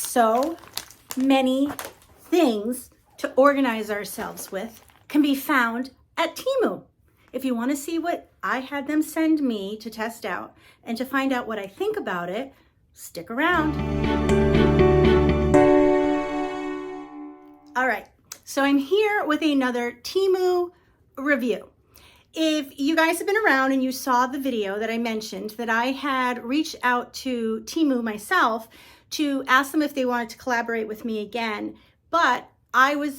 so many things to organize ourselves with can be found at Temu. If you want to see what I had them send me to test out and to find out what I think about it, stick around. All right, so I'm here with another Temu review. If you guys have been around and you saw the video that I mentioned that I had reached out to Temu myself to ask them if they wanted to collaborate with me again, but I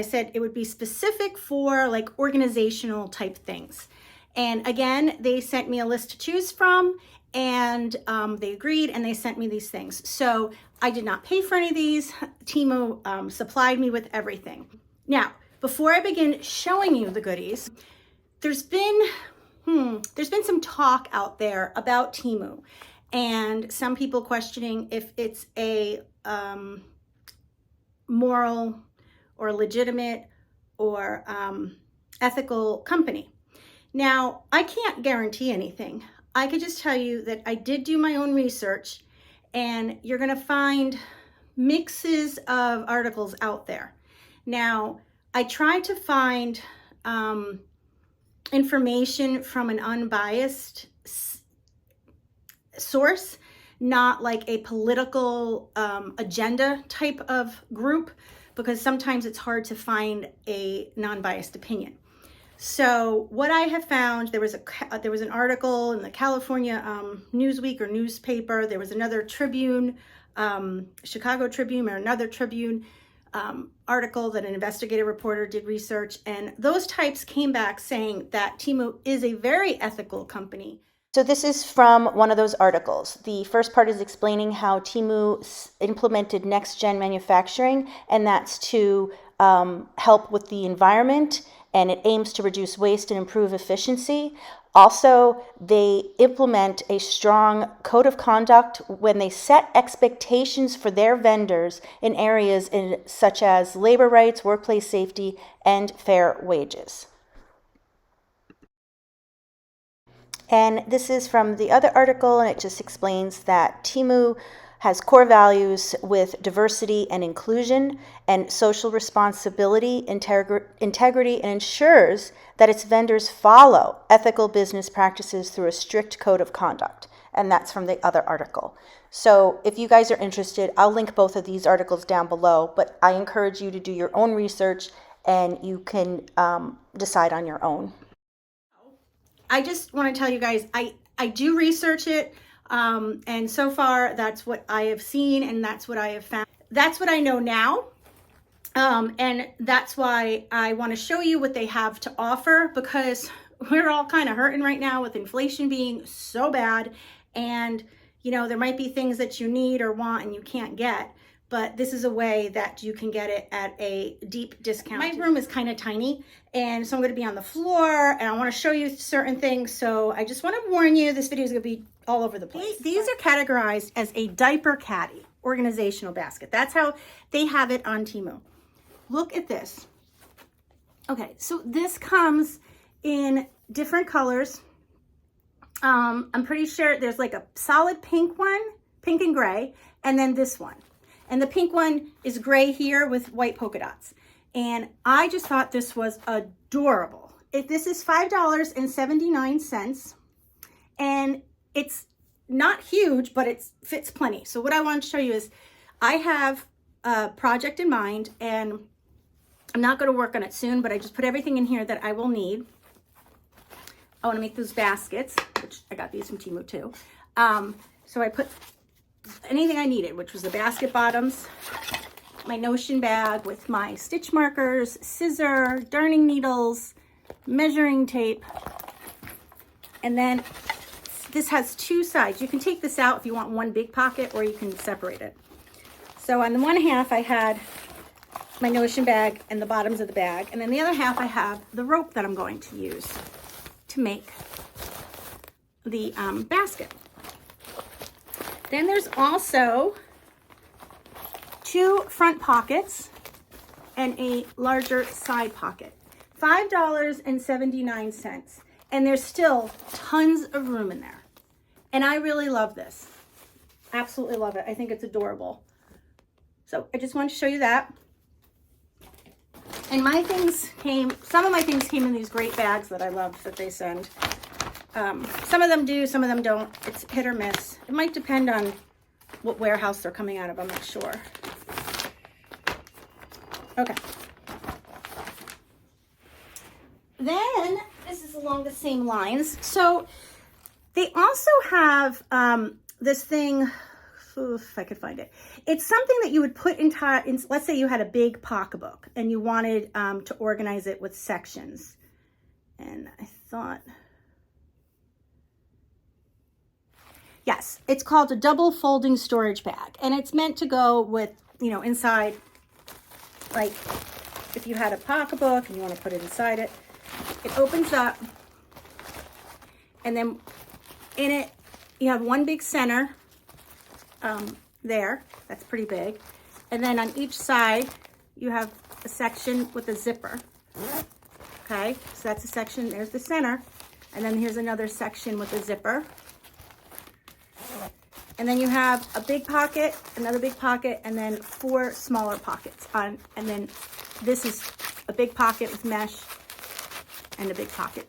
said it would be specific for like organizational type things. And again, they sent me a list to choose from, and they agreed and they sent me these things. So I did not pay for any of these. Temu supplied me with everything. Now, before I begin showing you the goodies, there's been some talk out there about Temu, and some people questioning if it's a moral or legitimate or ethical company. Now, I can't guarantee anything. I could just tell you that I did do my own research, and you're gonna find mixes of articles out there. Now, I tried to find information from an unbiased source, not like a political agenda type of group, because sometimes it's hard to find a non-biased opinion. So what I have found, there was an article in the California Newsweek or newspaper. There was another Tribune, Chicago Tribune, or another Tribune article that an investigative reporter did research, and those types came back saying that Temu is a very ethical company. So this is from one of those articles. The first part is explaining how Temu implemented next-gen manufacturing, and that's to help with the environment, and it aims to reduce waste and improve efficiency. Also, they implement a strong code of conduct when they set expectations for their vendors in areas such as labor rights, workplace safety, and fair wages. And this is from the other article, and it just explains that Temu has core values with diversity and inclusion and social responsibility, integrity, and ensures that its vendors follow ethical business practices through a strict code of conduct. And that's from the other article. So if you guys are interested, I'll link both of these articles down below, but I encourage you to do your own research, and you can decide on your own. I just want to tell you guys, I do research it. And so far, that's what I have seen, and that's what I have found. That's what I know now. And that's why I want to show you what they have to offer, because we're all kind of hurting right now with inflation being so bad. And, you know, there might be things that you need or want and you can't get, but this is a way that you can get it at a deep discount. My room is kind of tiny, and so I'm going to be on the floor, and I want to show you certain things. So I just want to warn you, this video is going to be all over the place. These are categorized as a Diaper Caddy organizational basket. That's how they have it on Temu. Look at this. Okay, so this comes in different colors. I'm pretty sure there's like a solid pink one, pink and gray, and then this one. And the pink one is gray here with white polka dots. And I just thought this was adorable. This is $5.79, and it's not huge, but it fits plenty. So what I want to show you is I have a project in mind, and I'm not going to work on it soon, but I just put everything in here that I will need. I want to make those baskets, which I got these from Temu too. So I put anything I needed, which was the basket bottoms, my Notion bag with my stitch markers, scissor, darning needles, measuring tape, and then this has two sides. You can take this out if you want one big pocket, or you can separate it. So on the one half I had my Notion bag and the bottoms of the bag, and then the other half I have the rope that I'm going to use to make the basket. Then there's also two front pockets and a larger side pocket. $5.79, and there's still tons of room in there. And I really love this. Absolutely love it. I think it's adorable. So I just wanted to show you that. And my things came, some of my things came in these great bags that I love that they send. Some of them do, some of them don't. It's hit or miss. It might depend on what warehouse they're coming out of. I'm not sure. Okay. Then, this is along the same lines. So, they also have this thing, if I could find it. It's something that you would put in, let's say you had a big pocketbook and you wanted to organize it with sections. And I thought, yes, it's called a double folding storage bag. And it's meant to go with, you know, inside, like if you had a pocketbook and you want to put it inside it. It opens up, and then in it, you have one big center there. That's pretty big. And then on each side, you have a section with a zipper. Okay, so that's a section. There's the center. And then here's another section with a zipper. And then you have a big pocket, another big pocket, and then 4 smaller pockets. And then this is a big pocket with mesh and a big pocket.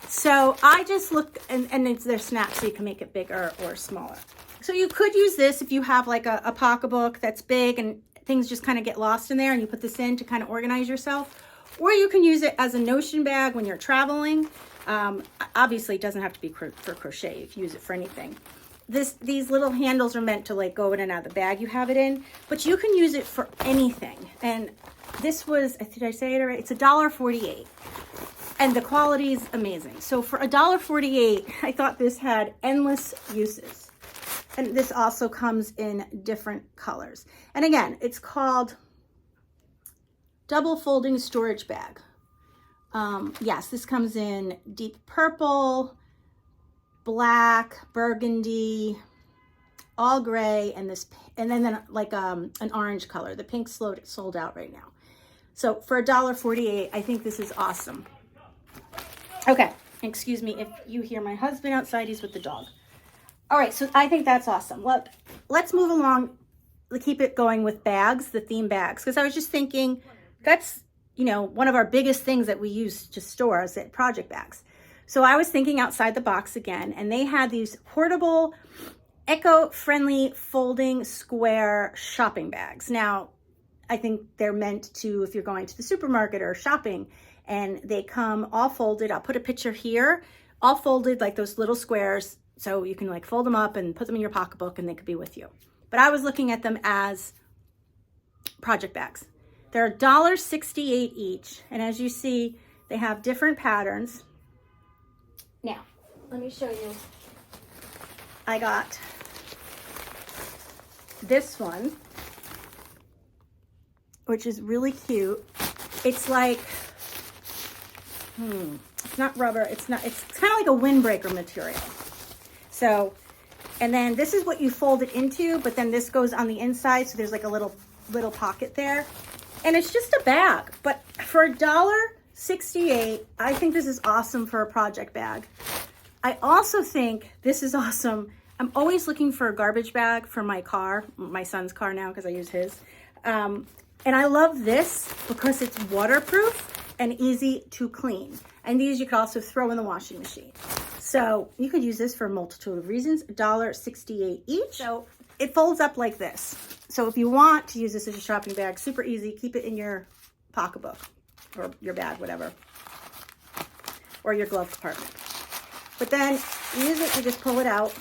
So I just look, and they're snaps, so you can make it bigger or smaller. So you could use this if you have like a pocketbook that's big and things just kind of get lost in there, and you put this in to kind of organize yourself. Or you can use it as a notion bag when you're traveling. Obviously, it doesn't have to be for crochet. You can use it for anything. These little handles are meant to like go in and out of the bag you have it in, but you can use it for anything. And this was, did I say it right? It's $1.48. And the quality is amazing. So for $1.48, I thought this had endless uses. And this also comes in different colors. And again, it's called double folding storage bag. Yes, this comes in deep purple, black, burgundy, all gray, and then like an orange color. The pink sold out right now. So for $1.48, I think this is awesome. Okay, excuse me if you hear my husband outside, he's with the dog. All right, so I think that's awesome. Look, let's move along, keep it going with bags, the theme bags, because I was just thinking that's, you know, one of our biggest things that we use to store is project bags. So I was thinking outside the box again, and they had these portable, eco-friendly folding square shopping bags. Now, I think they're meant to, if you're going to the supermarket or shopping, and they come all folded. I'll put a picture here, all folded like those little squares, so you can like fold them up and put them in your pocketbook and they could be with you. But I was looking at them as project bags. They're $1.68 each, and as you see, they have different patterns. Now, let me show you. I got this one, which is really cute. It's like, it's not rubber. It's kind of like a windbreaker material. So, and then this is what you fold it into, but then this goes on the inside. So there's like a little pocket there, and it's just a bag. But for $1.68, I think this is awesome for a project bag. I also think this is awesome. I'm always looking for a garbage bag for my car, my son's car now, because I use his. And I love this because it's waterproof and easy to clean. And these you could also throw in the washing machine. So you could use this for a multitude of reasons. $1.68 each. So it folds up like this. So if you want to use this as a shopping bag, super easy. Keep it in your pocketbook or your bag, whatever, or your glove compartment. But then you use it, you just pull it out,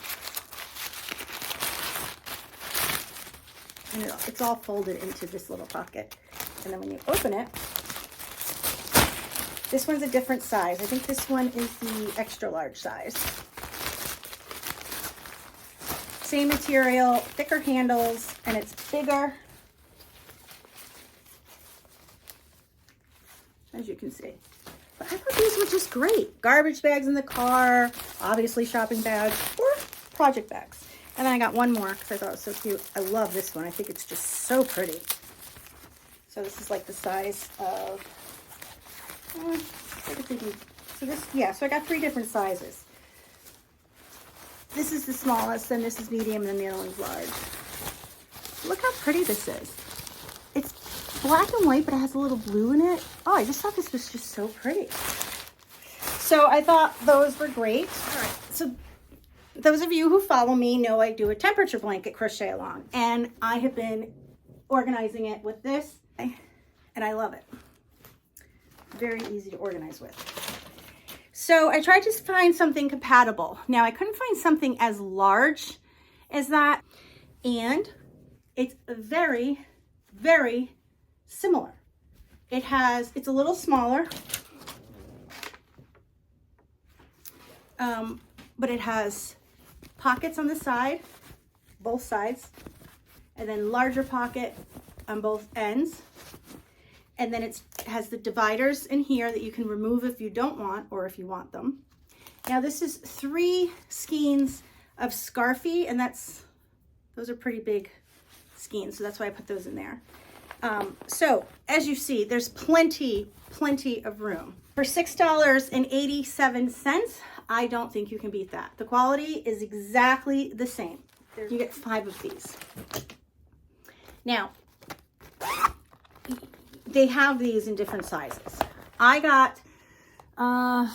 and it's all folded into this little pocket. And then when you open it, this one's a different size. I think this one is the extra large size. Same material, thicker handles, and it's bigger, as you can see. But I thought these were just great. Garbage bags in the car, obviously shopping bags, or project bags. And then I got one more because I thought it was so cute. I love this one. I think it's just so pretty. So this is like the size of, so this, yeah, so I got 3 different sizes. this is the smallest, then this is medium, and then the other one's large. Look how pretty this is. It's black and white, but it has a little blue in it. Oh, I just thought this was just so pretty. So I thought those were great. All right, so those of you who follow me know I do a temperature blanket crochet along, and I have been organizing it with this, and I love it. Very easy to organize with. So I tried to find something compatible. Now I couldn't find something as large as that, and it's very, very similar. It's a little smaller, but it has pockets on the side, both sides, and then larger pocket on both ends. And then it has the dividers in here that you can remove if you don't want, or if you want them. Now this is 3 skeins of Scarfy, and those are pretty big skeins, so that's why I put those in there. So as you see, there's plenty of room. For $6.87, I don't think you can beat that. The quality is exactly the same. You get 5 of these. Now, they have these in different sizes. I got, I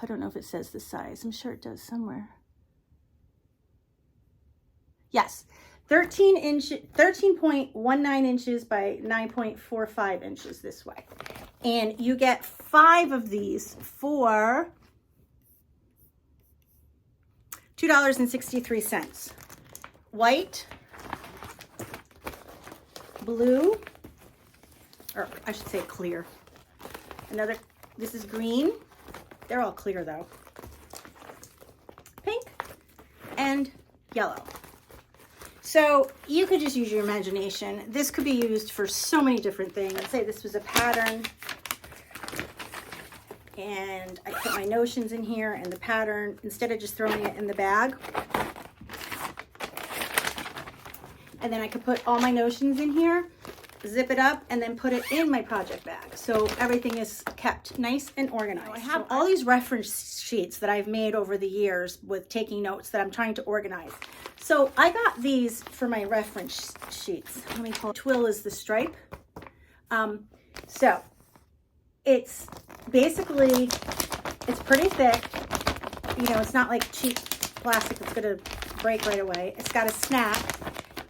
don't know if it says the size. I'm sure it does somewhere. Yes, 13.19 inches by 9.45 inches this way. And you get 5 of these for $2.63. White, blue, or I should say clear. This is green. They're all clear though. Pink and yellow. So you could just use your imagination. This could be used for so many different things. Let's say this was a pattern, and I put my notions in here and the pattern, instead of just throwing it in the bag. And then I could put all my notions in here, zip it up, and then put it in my project bag. So everything is kept nice and organized. I have all these reference sheets that I've made over the years with taking notes that I'm trying to organize. So I got these for my reference sheets. Let me pull. Twill is the stripe. So it's basically, it's pretty thick. You know, it's not like cheap plastic that's gonna break right away. It's got a snap,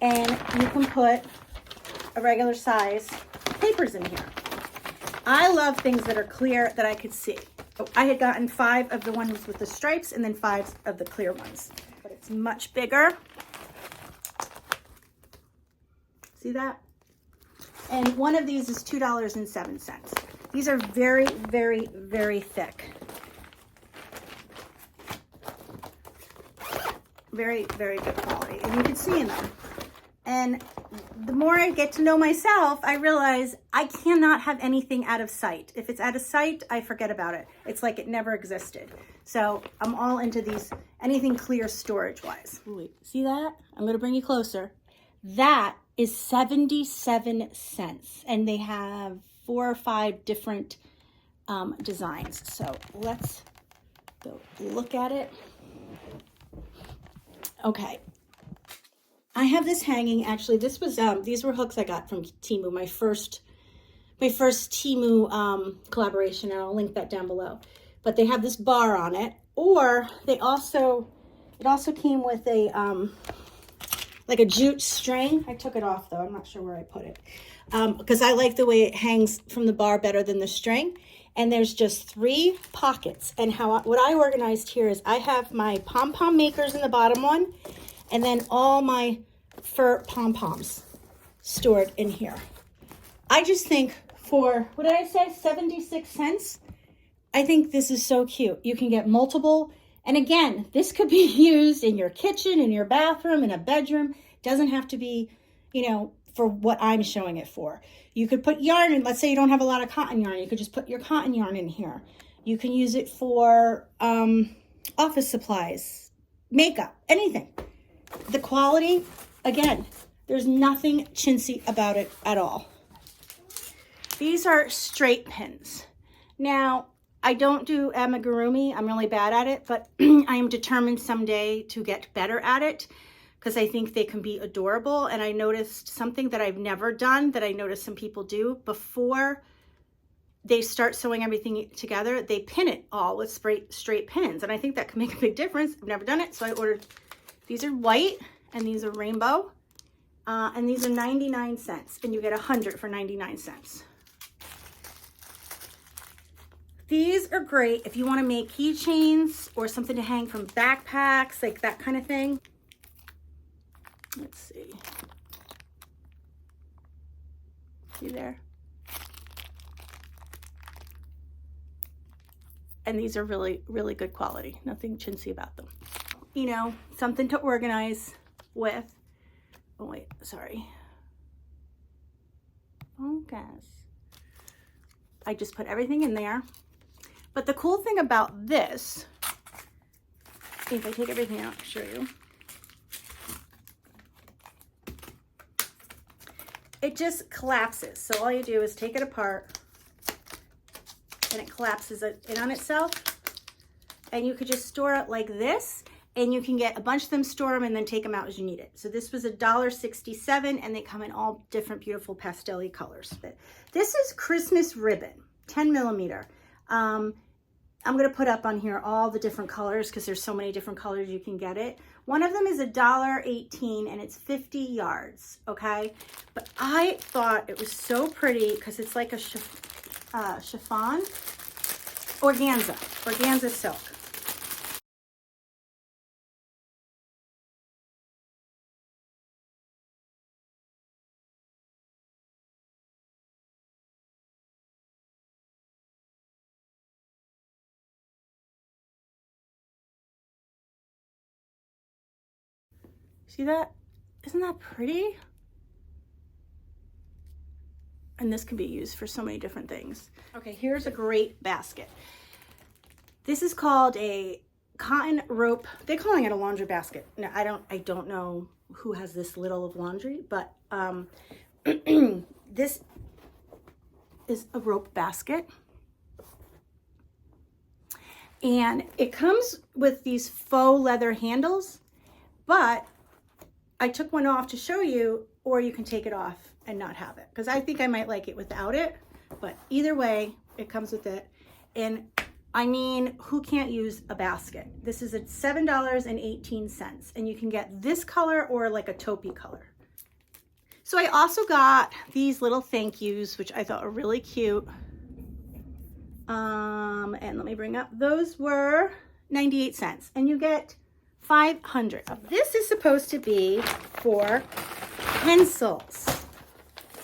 and you can put a regular size papers in here. I love things that are clear that I could see. I had gotten 5 of the ones with the stripes and then 5 of the clear ones, but it's much bigger. See that? And one of these is $2.07. These are very, very, very thick. Very, very good quality, and you can see in them. And the more I get to know myself, I realize I cannot have anything out of sight. If it's out of sight, I forget about it. It's like it never existed. So I'm all into these, anything clear storage-wise. Wait, see that? I'm gonna bring you closer. That is 77 cents. And they have 4 or 5 different designs. So let's go look at it. Okay. I have this hanging. Actually, this was these were hooks I got from Temu, my first Temu collaboration, and I'll link that down below. But they have this bar on it, or it also came with a like a jute string. I took it off though. I'm not sure where I put it because I like the way it hangs from the bar better than the string. And there's just 3 pockets. And what I organized here is I have my pom-pom makers in the bottom one, and then all my fur pom-poms stored in here. I just think for, what did I say, 76 cents? I think this is so cute. You can get multiple, and again, this could be used in your kitchen, in your bathroom, in a bedroom. Doesn't have to be, you know, for what I'm showing it for. You could put yarn in, let's say you don't have a lot of cotton yarn, you could just put your cotton yarn in here. You can use it for office supplies, makeup, anything. The quality, again, there's nothing chintzy about it at all. These are straight pins. Now, I don't do amigurumi. I'm really bad at it, but I am determined someday to get better at it because I think they can be adorable. And I noticed something that I've never done that I noticed some people do before they start sewing everything together. They pin it all with straight pins. And I think that can make a big difference. I've never done it. So I ordered, these are white and these are rainbow. And these are 99 cents and you get 100 for 99 cents. These are great if you want to make keychains or something to hang from backpacks, like that kind of thing. Let's see. See there? And these are really, really good quality. Nothing chintzy about them. You know, something to organize with. Oh wait, sorry. Focus. I just put everything in there. But the cool thing about this, if I take everything out, I'll show you. It just collapses. So all you do is take it apart and it collapses in on itself. And you could just store it like this and you can get a bunch of them, store them, and then take them out as you need it. So this was $1.67 and they come in all different beautiful pastel-y colors. This is Christmas ribbon, 10 millimeter. I'm going to put up on here all the different colors because there's so many different colors you can get it. One of them is $1.18 and it's 50 yards, okay? But I thought it was so pretty because it's like a chiffon, organza silk. See that? Isn't that pretty? And this can be used for so many different things. Okay, here's a great basket. This is called a cotton rope. They're calling it a laundry basket. Now, I don't know who has this little of laundry, but this is a rope basket. And it comes with these faux leather handles, but I took one off to show you, or you can take it off and not have it, because I think I might like it without it, but either way, it comes with it. And I mean, who can't use a basket? This is at $7.18, and you can get this color or like a taupey color. So I also got these little thank yous, which I thought were really cute. And let me bring up, those were 98 cents, and you get 500. This is supposed to be for pencils,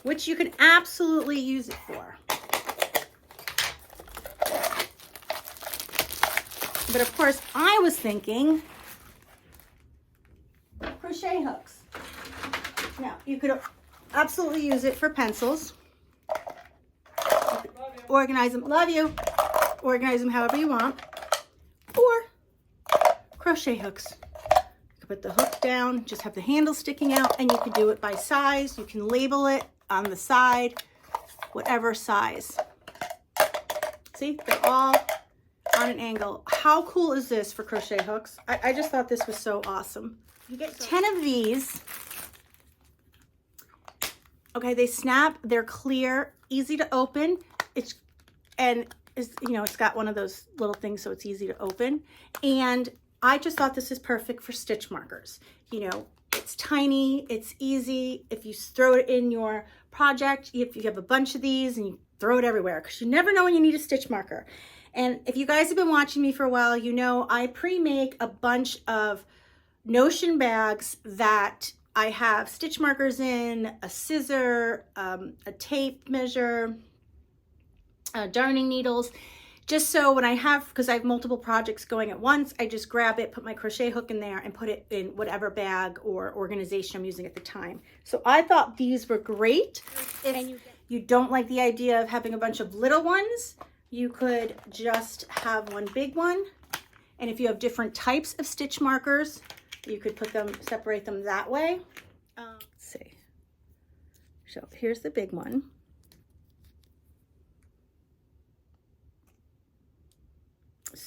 which you can absolutely use it for. But of course, I was thinking crochet hooks. Now, you could absolutely use it for pencils. Organize them, love you. Organize them however you want. Or crochet hooks. You can put the hook down, just have the handle sticking out, and you can do it by size. You can label it on the side, whatever size. See, they're all on an angle. How cool is this for crochet hooks? I just thought this was so awesome. You get 10 of these. Okay, they snap, they're clear, easy to open. It's got one of those little things so it's easy to open. And I just thought this is perfect for stitch markers. You know, it's tiny, it's easy. If you throw it in your project, if you have a bunch of these and you throw it everywhere, because you never know when you need a stitch marker. And if you guys have been watching me for a while, you know I pre-make a bunch of Notion bags that I have stitch markers in, a scissor, a tape measure, darning needles, just so when I have, because I have multiple projects going at once, I just grab it, put my crochet hook in there, and put it in whatever bag or organization I'm using at the time. So I thought these were great. If you don't like the idea of having a bunch of little ones, you could just have one big one. And if you have different types of stitch markers, you could put them, separate them that way. Let's see. So here's the big one.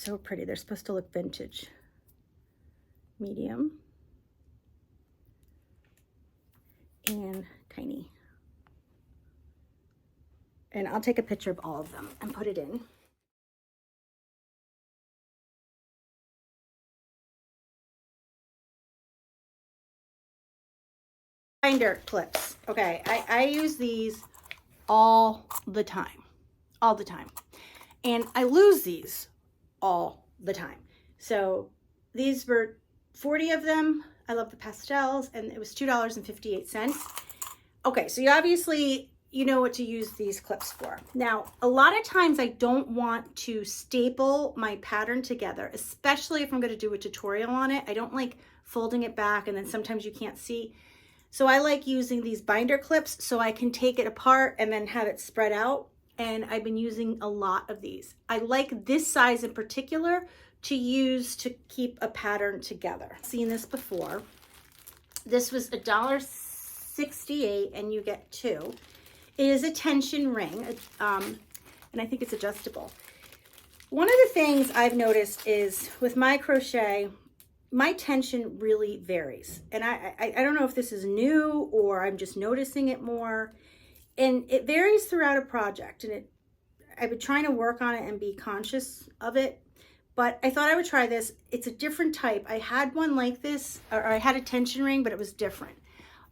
so pretty. They're supposed to look vintage. Medium. And tiny. And I'll take a picture of all of them and put it in. Binder clips. Okay, I use these all the time. All the time. And I lose these all the time. So these were 40 of them. I love the pastels, and it was $2.58. Okay, so you know what to use these clips for. Now, a lot of times I don't want to staple my pattern together, especially if I'm going to do a tutorial on it. I don't like folding it back and then sometimes you can't see. So I like using these binder clips so I can take it apart and then have it spread out. And I've been using a lot of these. I like this size in particular to use to keep a pattern together. I've seen this before. This was $1.68 and you get 2. It is a tension ring, and I think it's adjustable. One of the things I've noticed is with my crochet, my tension really varies. And I don't know if this is new or I'm just noticing it more. And it varies throughout a project. And I've been trying to work on it and be conscious of it. But I thought I would try this. It's a different type. I had one like this, or I had a tension ring, but it was different.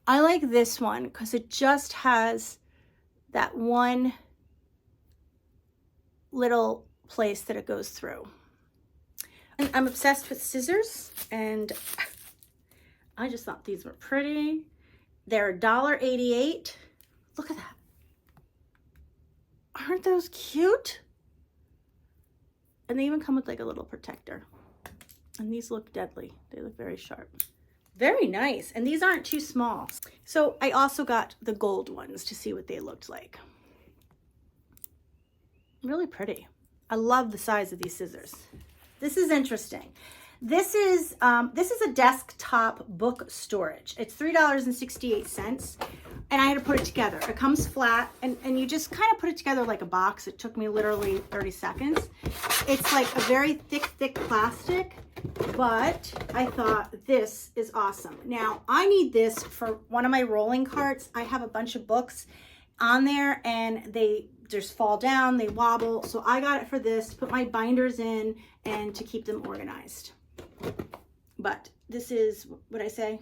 I like this one because it just has that one little place that it goes through. And I'm obsessed with scissors, and I just thought these were pretty. They're $1.88. Look at that. Aren't those cute? And they even come with like a little protector. And these look deadly. They look very sharp. Very nice. And these aren't too small. So I also got the gold ones to see what they looked like. Really pretty. I love the size of these scissors. This is interesting. This is a desktop book storage. It's $3.68. And I had to put it together. It comes flat, and you just kind of put it together like a box. It took me literally 30 seconds. It's like a very thick plastic, but I thought this is awesome. Now, I need this for one of my rolling carts. I have a bunch of books on there, and they just fall down, they wobble. So I got it for this, to put my binders in and to keep them organized. But this is, what I say?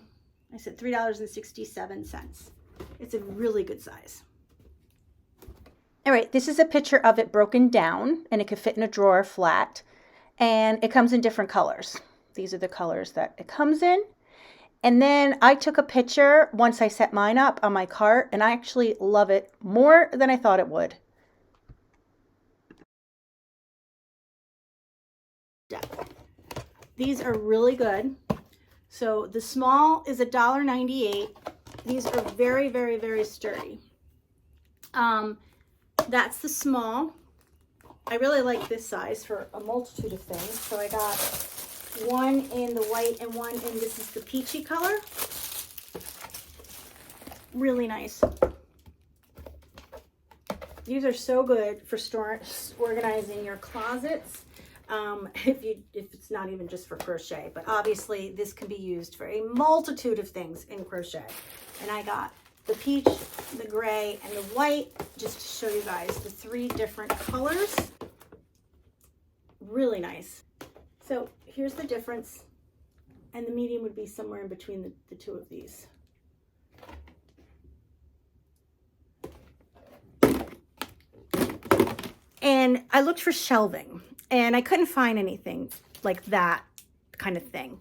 I said $3.67. It's a really good size. All right, this is a picture of it broken down, and it could fit in a drawer flat, and it comes in different colors. These are the colors that it comes in. And then I took a picture once I set mine up on my cart, and I actually love it more than I thought it would. These are really good. So the small is $1.98. These are very, very, very sturdy. That's the small. I really like this size for a multitude of things. So I got one in the white and one in, this is the peachy color. Really nice. These are so good for organizing your closets. If it's not even just for crochet, but obviously this can be used for a multitude of things in crochet. And I got the peach, the gray, and the white, just to show you guys the 3 different colors. Really nice. So here's the difference. And the medium would be somewhere in between the 2 of these. And I looked for shelving, and I couldn't find anything like that kind of thing.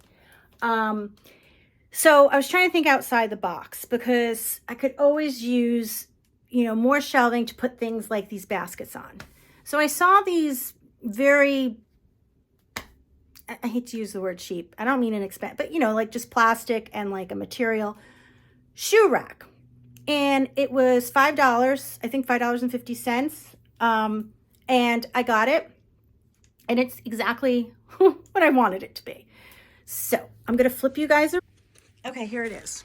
So I was trying to think outside the box, because I could always use, more shelving to put things like these baskets on. So I saw these very, I hate to use the word cheap. I don't mean inexpensive, but like just plastic and like a material shoe rack. And it was $5, I think $5.50. And I got it, and it's exactly what I wanted it to be. So I'm going to flip you guys around. Okay, here it is.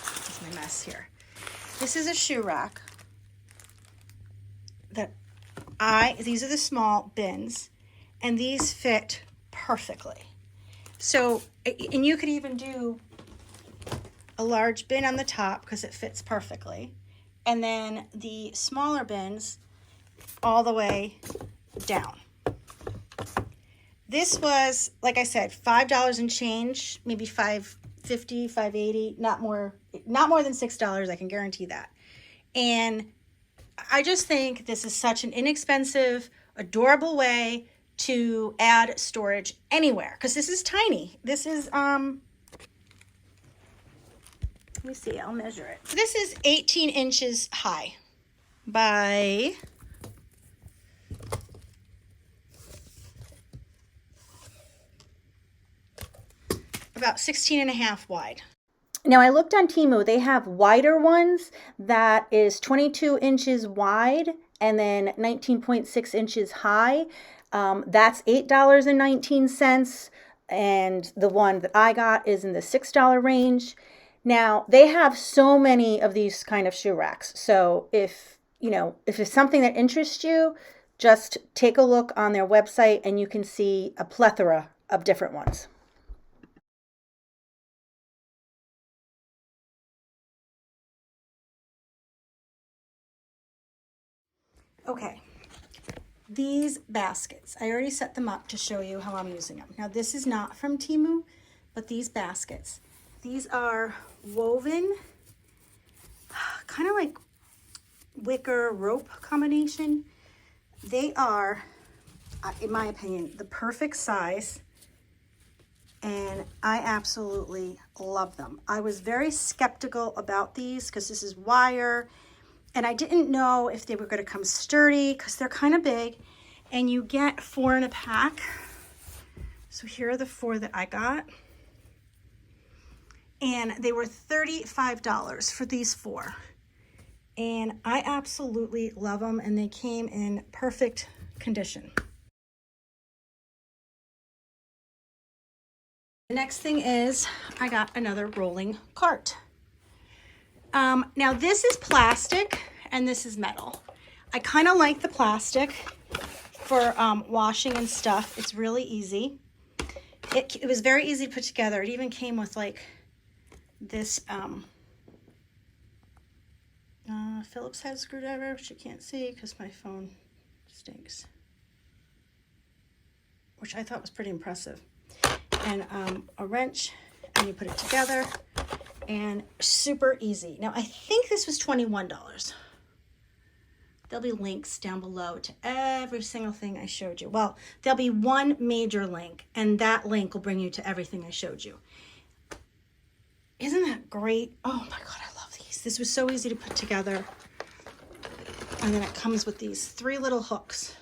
That's my mess here. This is a shoe rack that these are the small bins, and these fit perfectly. So, and you could even do a large bin on the top because it fits perfectly. And then the smaller bins all the way down. This was, like I said, $5 and change, maybe $5.50, $5.80, not more than $6, I can guarantee that. And I just think this is such an inexpensive, adorable way to add storage anywhere, because this is tiny. This is let me see, I'll measure it. This is 18 inches high by about 16 and a half wide. Now I looked on Temu, they have wider ones that is 22 inches wide and then 19.6 inches high. That's $8.19. And the one that I got is in the $6 range. Now they have so many of these kind of shoe racks. So if it's something that interests you, just take a look on their website and you can see a plethora of different ones. Okay, these baskets, I already set them up to show you how I'm using them. Now this is not from Temu, but these baskets, these are woven, kind of like wicker rope combination. They are, in my opinion, the perfect size, and I absolutely love them. I was very skeptical about these because this is wire, and I didn't know if they were going to come sturdy because they're kind of big, and you get 4 in a pack. So here are the 4 that I got, and they were $35 for these 4. And I absolutely love them, and they came in perfect condition. The next thing is I got another rolling cart. Now this is plastic and this is metal. I kind of like the plastic for washing and stuff. It's really easy. It was very easy to put together. It even came with like this Phillips head screwdriver, which you can't see because my phone stinks, which I thought was pretty impressive. And a wrench, and you put it together, and super easy. Now I think this was $21. There'll be links down below to every single thing I showed you. Well, there'll be one major link, and that link will bring you to everything I showed you. Isn't that great? Oh my God, I love these. This was so easy to put together. And then it comes with these 3 little hooks.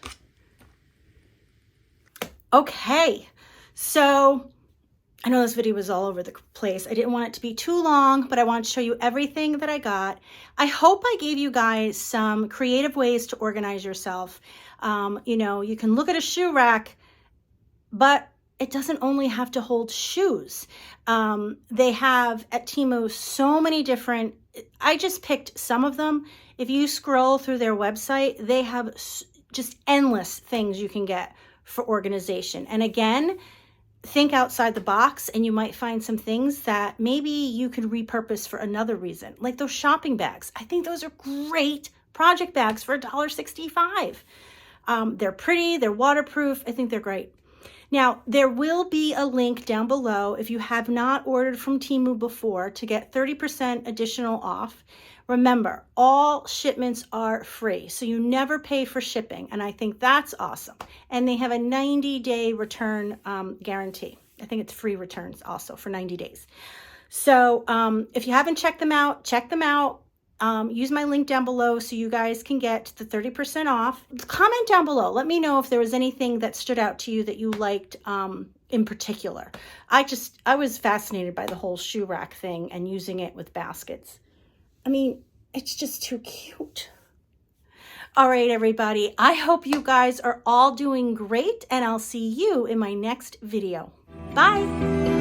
Okay, so I know this video was all over the place. I didn't want it to be too long, but I wanted to show you everything that I got. I hope I gave you guys some creative ways to organize yourself. You can look at a shoe rack, but it doesn't only have to hold shoes. They have at Temu so many different, I just picked some of them. If you scroll through their website, they have just endless things you can get for organization. And again, think outside the box and you might find some things that maybe you could repurpose for another reason, like those shopping bags. I think those are great project bags for $1.65. They're pretty, they're waterproof. I think they're great. Now, there will be a link down below if you have not ordered from Temu before to get 30% additional off. Remember, all shipments are free, so you never pay for shipping, and I think that's awesome. And they have a 90-day return guarantee. I think it's free returns also for 90 days. So if you haven't checked them out, check them out. Use my link down below so you guys can get the 30% off. Comment down below. Let me know if there was anything that stood out to you that you liked in particular. I was fascinated by the whole shoe rack thing and using it with baskets. I mean, it's just too cute. All right, everybody. I hope you guys are all doing great, and I'll see you in my next video. Bye.